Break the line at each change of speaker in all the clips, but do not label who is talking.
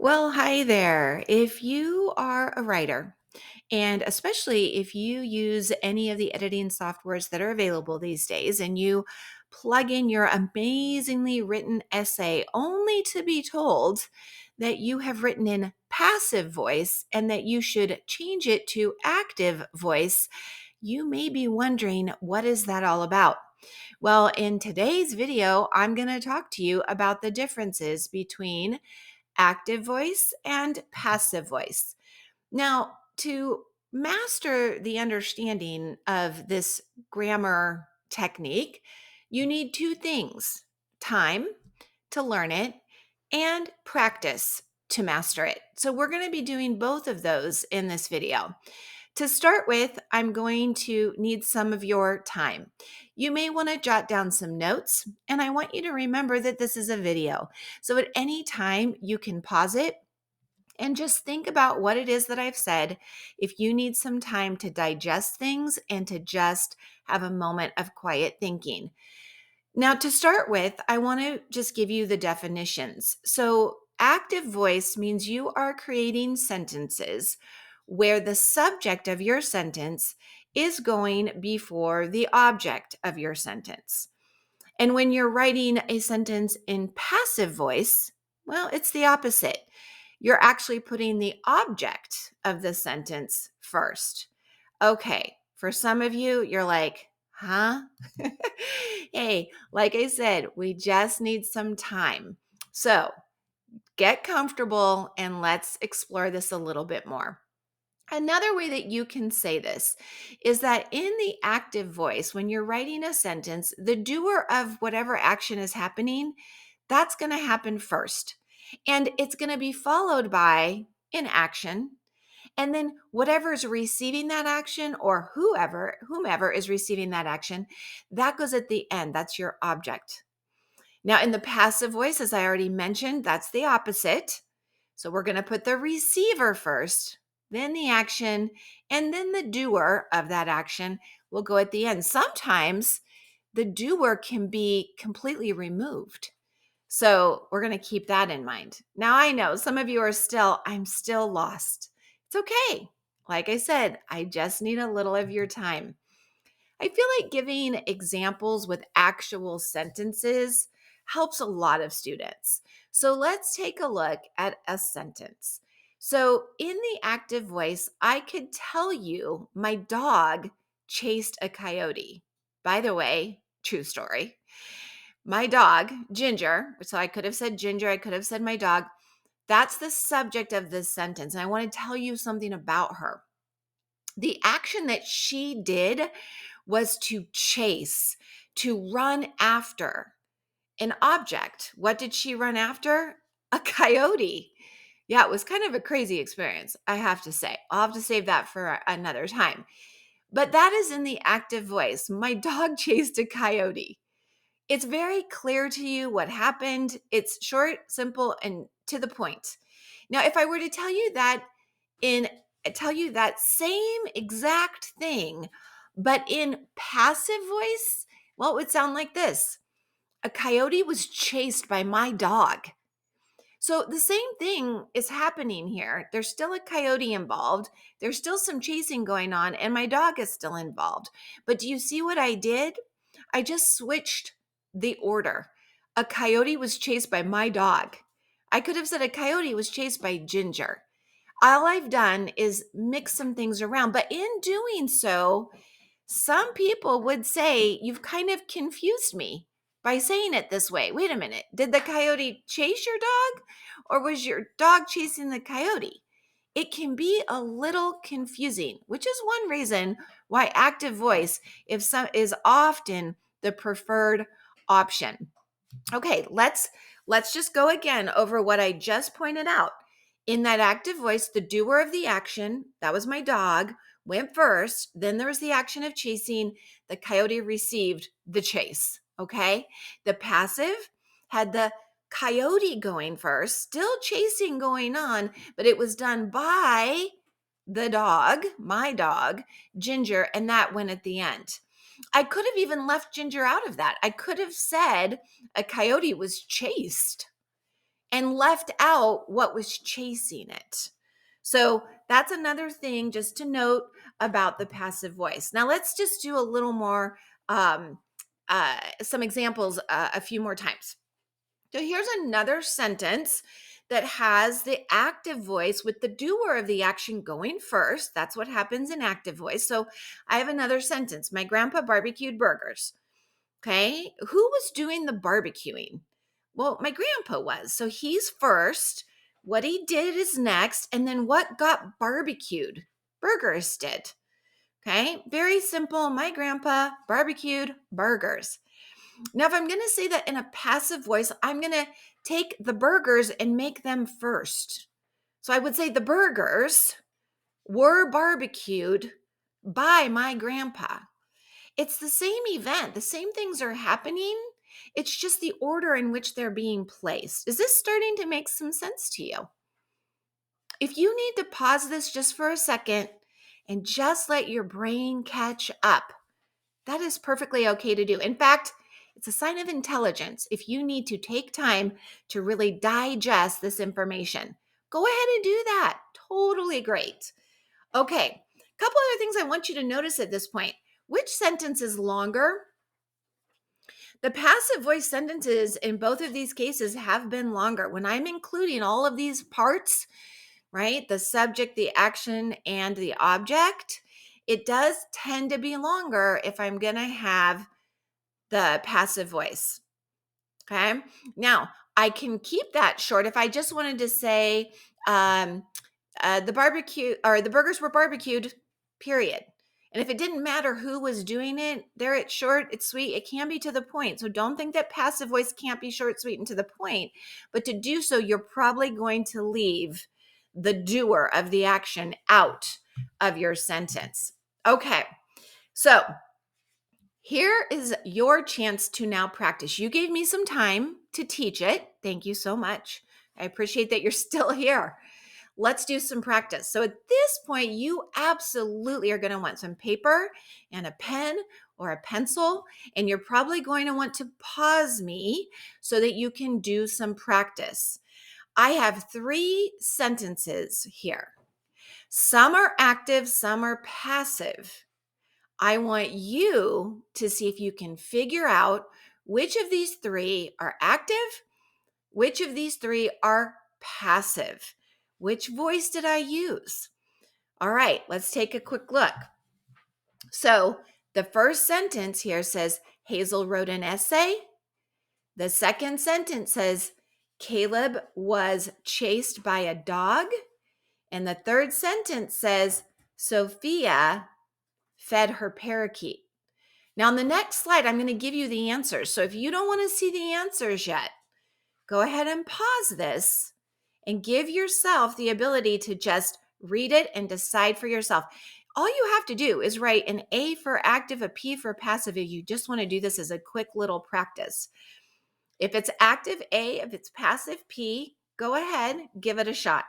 Well, hi there. If you are a writer, and especially if you use any of the editing softwares that are available these days, and you plug in your amazingly written essay only to be told that you have written in passive voice and that you should change it to active voice, you may be wondering, what is that all about? Well, in today's video, I'm going to talk to you about the differences between active voice and passive voice. Now, to master the understanding of this grammar technique, you need two things: time to learn it and practice to master it. So, we're going to be doing both of those in this video. To start with, I'm going to need some of your time. You may want to jot down some notes, and I want you to remember that this is a video. So at any time, you can pause it and just think about what it is that I've said if you need some time to digest things and to just have a moment of quiet thinking. Now, to start with, I want to just give you the definitions. So, active voice means you are creating sentences where the subject of your sentence is going before the object of your sentence. And when you're writing a sentence in passive voice, well, it's the opposite. You're actually putting the object of the sentence first. Okay, for some of you, you're like, huh? Hey, like I said, we just need some time. So get comfortable and let's explore this a little bit more. Another way that you can say this is that in the active voice, when you're writing a sentence, the doer of whatever action is happening, that's going to happen first. And it's going to be followed by an action. And then whatever is receiving that action or whomever is receiving that action, that goes at the end. That's your object. Now, in the passive voice, as I already mentioned, that's the opposite. So we're going to put the receiver first, then the action, and then the doer of that action will go at the end. Sometimes the doer can be completely removed. So we're going to keep that in mind. Now, I know some of you are I'm still lost. It's okay. Like I said, I just need a little of your time. I feel like giving examples with actual sentences helps a lot of students. So let's take a look at a sentence. So in the active voice, I could tell you my dog chased a coyote. By the way, true story. My dog, Ginger, so I could have said Ginger, I could have said my dog. That's the subject of this sentence. And I want to tell you something about her. The action that she did was to chase, to run after an object. What did she run after? A coyote. Yeah, it was kind of a crazy experience, I have to say. I'll have to save that for another time. But that is in the active voice. My dog chased a coyote. It's very clear to you what happened. It's short, simple, and to the point. Now, if I were to in tell you that same exact thing, but in passive voice, well, it would sound like this: a coyote was chased by my dog. So the same thing is happening here. There's still a coyote involved. There's still some chasing going on, and my dog is still involved. But do you see what I did? I just switched the order. A coyote was chased by my dog. I could have said a coyote was chased by Ginger. All I've done is mix some things around. But in doing so, some people would say, you've kind of confused me by saying it this way. Wait a minute. Did the coyote chase your dog, or was your dog chasing the coyote? It can be a little confusing, which is one reason why active voice is often the preferred option. Okay, let's just go again over what I just pointed out. In that active voice, the doer of the action, that was my dog, went first. Then there was the action of chasing. The coyote received the chase. Okay. The passive had the coyote going first, still chasing going on, but it was done by the dog, my dog, Ginger, and that went at the end. I could have even left Ginger out of that. I could have said a coyote was chased. and left out what was chasing it. So that's another thing just to note about the passive voice. Now let's just do a little more, some examples a few more times. So here's another sentence that has the active voice with the doer of the action going first. That's what happens in active voice. So I have another sentence. My grandpa barbecued burgers. Okay. Who was doing the barbecuing? Well, my grandpa was. So he's first. What he did is next. And then what got barbecued? Burgers did. Okay. Very simple. My grandpa barbecued burgers. Now, if I'm going to say that in a passive voice, I'm going to take the burgers and make them first. So I would say the burgers were barbecued by my grandpa. It's the same event. The same things are happening. It's just the order in which they're being placed. Is this starting to make some sense to you? If you need to pause this just for a second and just let your brain catch up, that is perfectly okay to do. In fact, it's a sign of intelligence if you need to take time to really digest this information. Go ahead and do that. Totally great. Okay, a couple other things I want you to notice at this point. Which sentence is longer? The passive voice sentences in both of these cases have been longer. When I'm including all of these parts, right, the subject, the action, and the object, it does tend to be longer if I'm going to have the passive voice. Okay. Now, I can keep that short if I just wanted to say the barbecue or the burgers were barbecued, period. And if it didn't matter who was doing it, there it's short, it's sweet, it can be to the point. So don't think that passive voice can't be short, sweet, and to the point. But to do so, you're probably going to leave the doer of the action out of your sentence. Okay. So here is your chance to now practice. You gave me some time to teach it. Thank you so much. I appreciate that you're still here. Let's do some practice. So at this point, you absolutely are going to want some paper and a pen or a pencil, and you're probably going to want to pause me so that you can do some practice. I have 3 sentences here. Some are active, some are passive. I want you to see if you can figure out which of these 3 are active, which of these 3 are passive. Which voice did I use? All right, let's take a quick look. So the first sentence here says, Hazel wrote an essay. The second sentence says, Caleb was chased by a dog. And the third sentence says, Sophia fed her parakeet. Now, on the next slide, I'm going to give you the answers. So if you don't want to see the answers yet, go ahead and pause this and give yourself the ability to just read it and decide for yourself. All you have to do is write an A for active, a P for passive. If you just want to do this as a quick little practice. If it's active A, if it's passive P, go ahead, give it a shot.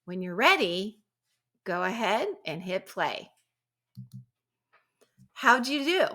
When you're ready, go ahead and hit play. How'd you do?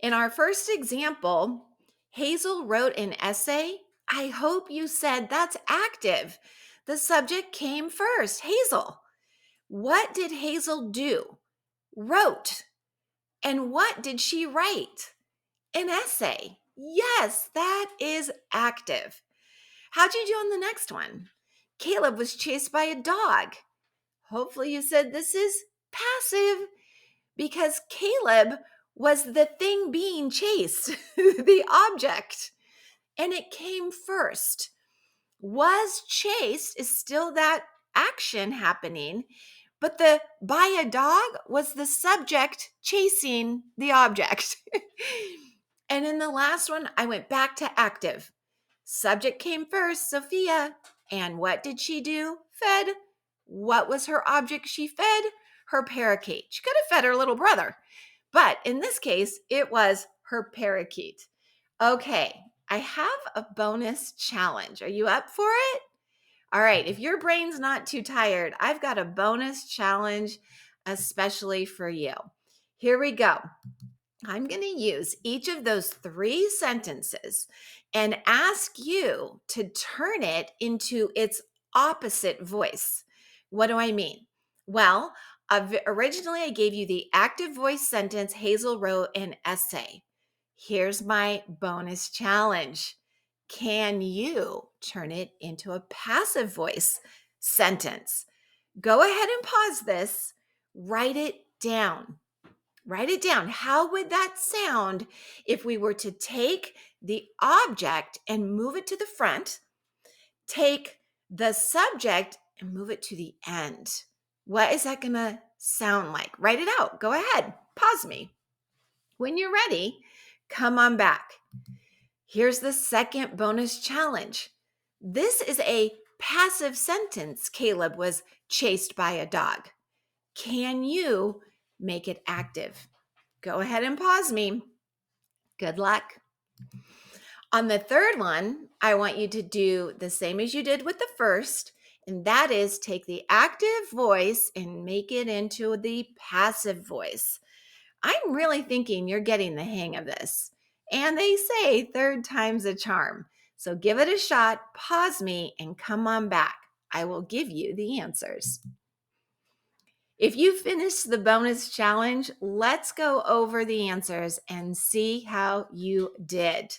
In our first example, Hazel wrote an essay. I hope you said that's active. The subject came first, Hazel. What did Hazel do? Wrote. And what did she write? An essay. Yes, that is active. How'd you do on the next one? Caleb was chased by a dog. Hopefully you said this is passive because Caleb was the thing being chased, the object, and it came first. Was chased is still that action happening, but the by a dog was the subject chasing the object. And in the last one, I went back to active. Subject came first, Sophia. And what did she do? Fed. What was her object she fed? Her parakeet. She could have fed her little brother. But in this case, it was her parakeet. Okay, I have a bonus challenge. Are you up for it? All right, if your brain's not too tired, I've got a bonus challenge especially for you. Here we go. I'm going to use each of those 3 sentences, and ask you to turn it into its opposite voice. What do I mean? Well, originally I gave you the active voice sentence. Hazel wrote an essay. Here's my bonus challenge. Can you turn it into a passive voice sentence? Go ahead and pause this. Write it down. Write it down. How would that sound if we were to take the object and move it to the front, take the subject and move it to the end? What is that going to sound like? Write it out. Go ahead. Pause me. When you're ready, come on back. Here's the second bonus challenge. This is a passive sentence. Caleb was chased by a dog. Can you make it active? Go ahead and pause me. Good luck. On the third one, I want you to do the same as you did with the first, and that is take the active voice and make it into the passive voice. I'm really thinking you're getting the hang of this. And they say third time's a charm. So give it a shot, pause me, and come on back. I will give you the answers. If you finished the bonus challenge, let's go over the answers and see how you did.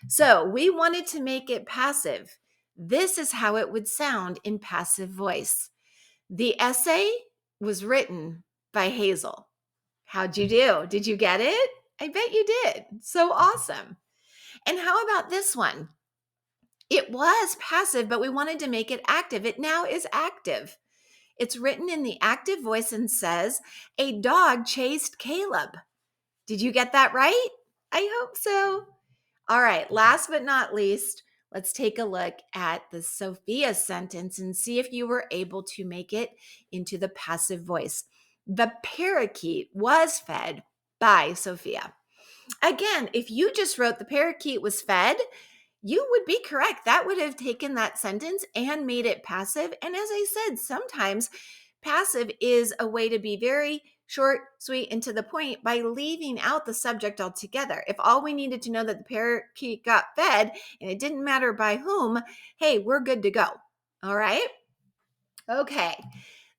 So we wanted to make it passive. This is how it would sound in passive voice. The essay was written by Hazel. How'd you do? Did you get it? I bet you did. So awesome. And how about this one? It was passive, but we wanted to make it active. It now is active. It's written in the active voice and says, a dog chased Caleb. Did you get that right? I hope so. All right, last but not least, let's take a look at the Sophia sentence and see if you were able to make it into the passive voice. The parakeet was fed by Sophia. Again, if you just wrote the parakeet was fed, you would be correct. That would have taken that sentence and made it passive. And as I said, sometimes passive is a way to be very short, sweet, and to the point by leaving out the subject altogether. If all we needed to know that the parakeet got fed and it didn't matter by whom, hey, we're good to go. All right? Okay.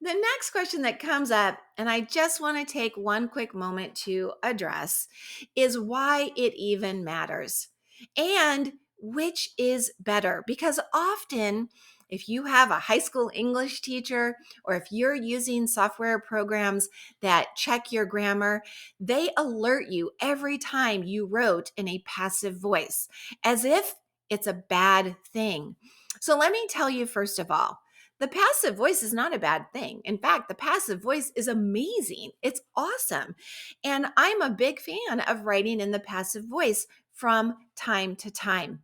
The next question that comes up, and I just want to take one quick moment to address, is why it even matters and which is better. Because often, if you have a high school English teacher or if you're using software programs that check your grammar, they alert you every time you wrote in a passive voice as if it's a bad thing. So let me tell you, first of all, the passive voice is not a bad thing. In fact, the passive voice is amazing. It's awesome. And I'm a big fan of writing in the passive voice from time to time.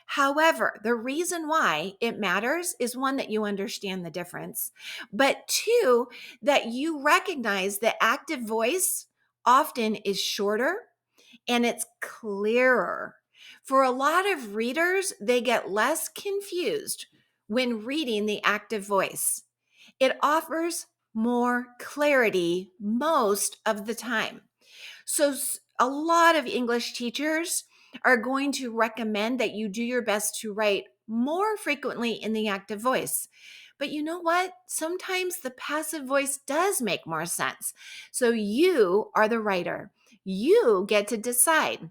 However, the reason why it matters is one, that you understand the difference, but two, that you recognize that active voice often is shorter and it's clearer. For a lot of readers, they get less confused when reading the active voice. It offers more clarity most of the time. So a lot of English teachers are going to recommend that you do your best to write more frequently in the active voice. But you know what? Sometimes the passive voice does make more sense. So you are the writer. You get to decide.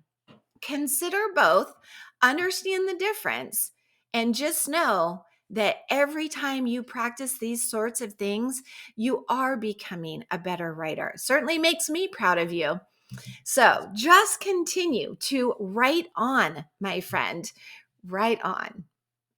Consider both, understand the difference, and just know that every time you practice these sorts of things, you are becoming a better writer. Certainly makes me proud of you. So just continue to write on, my friend. Write on.